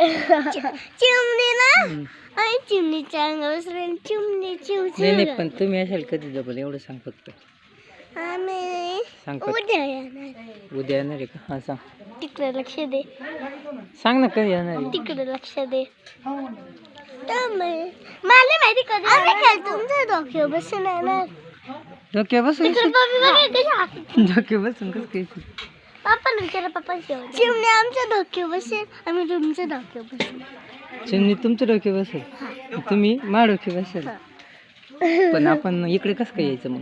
चिमणी ना आणि चिमणीच्या अंगावर चिमणी नाही नाही, पण तुम्ही असाल कधी डबल एवढं सांग फक्त. आम्ही सांग फक्त. उद्या येणार. उद्या येणार आहे का? हा सांग. तिकडे लक्ष दे. सांग ना कधी येणार आहे. तिकडे लक्ष दे. मला माहिती कधी आम्ही काय तुमच्या डोक्यावर बसून येणार. डोक्यावर बसून डोक्यावर बसून कसं काय? पप्पा विचारा पप्पा चिमणी आमच्या डोक्यावर बसेल आम्ही तुमच्या डोक्यावर बसेल. चिमणी तुमच्या डोक्यावर बसेल, तुम्ही माझ्या डोक्यावर बसेल. पण आपण इकडे कसं काय यायचं मग?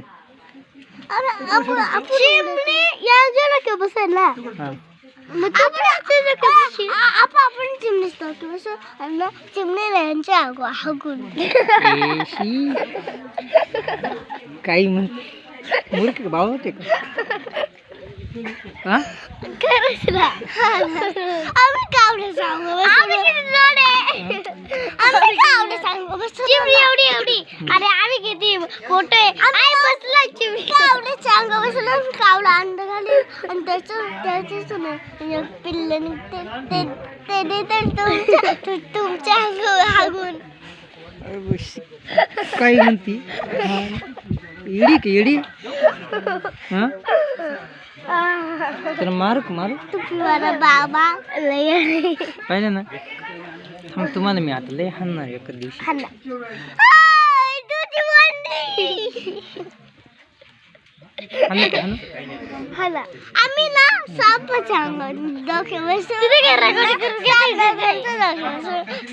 चिमणी याच्या डोक्यावर बसेल ना. हा आपण चिमणीच डोक्यावर बसू आणि चिमणी यांच्या हागून काही म्हण मूर्ख भाव होते का? हा आम्ही कावडे सांगू चिमणी एवढी एवढी. अरे आम्ही किती मोठे आहे बसला चिमणी कावडे सांग बसला कावडा अंड घाली आणि त्याच पिल्ल निघते तुमच्या हागून. काय म्हणती? इडी का इडी? हा तर मारू तुम्हाला बाबा लय पाहिलं ना. थांब तुम्हाला मी आता लय हाणणार एका दिवशी. आम्ही ना साप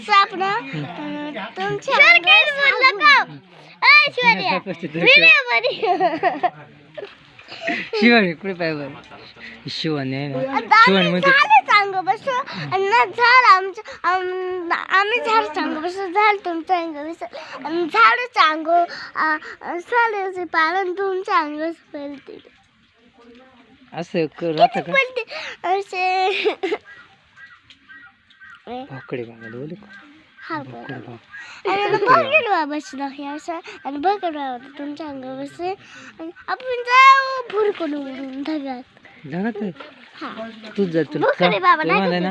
साप ना तुमच्या शिवानी कुठे पाहिजे? शिवानी आहे ना. शिवानी म्हणजे सांग बस झाड आमचं आम्ही झाड सांग बस झाड तुमचं अंग बस झाड सांगू चालेल पालन तुमच्या अंग पडते असं राहतं का? असे भाकडे बाबा बोलू का? हा बरोबर. आणि बघेल बाबाची दाखी असं आणि बघेल बाबा तुमच्या अंग बस आणि आपण जाऊ भुरकून उडून ढगात जगात तूच जा तुला भोकडे बाबा ना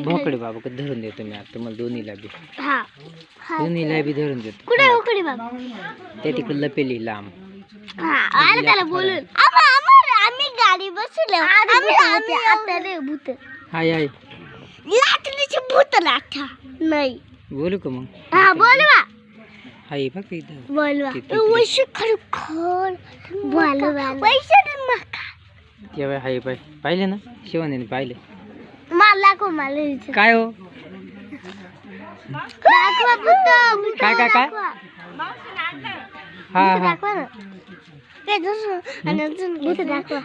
भोकडे बाबा का धरून देतो मी आता तुम्हाला दोन्हीला बी दोन्हीला बी धरून देतो. कुठे भोकडे बाबा? त्या तिकडे लपेली लांब. अरे त्याला बोलून आम्ही गाडी बसलो आम्ही भूत हाय हाय लाटणीचे भूत लाटा नाही बोलू का मग? हा बोलवा हाय बघ इथं बोलवा वैसे खरखर बोलवा वैसे मका तेव्हा हाय पाय पाहिले ना शिवानीने पाहिले. मला को मला काय हो दाखवा भूत काय काय काय? हा हा दाखवा ना काय दुसरं आणि अजून भूत दाखवा.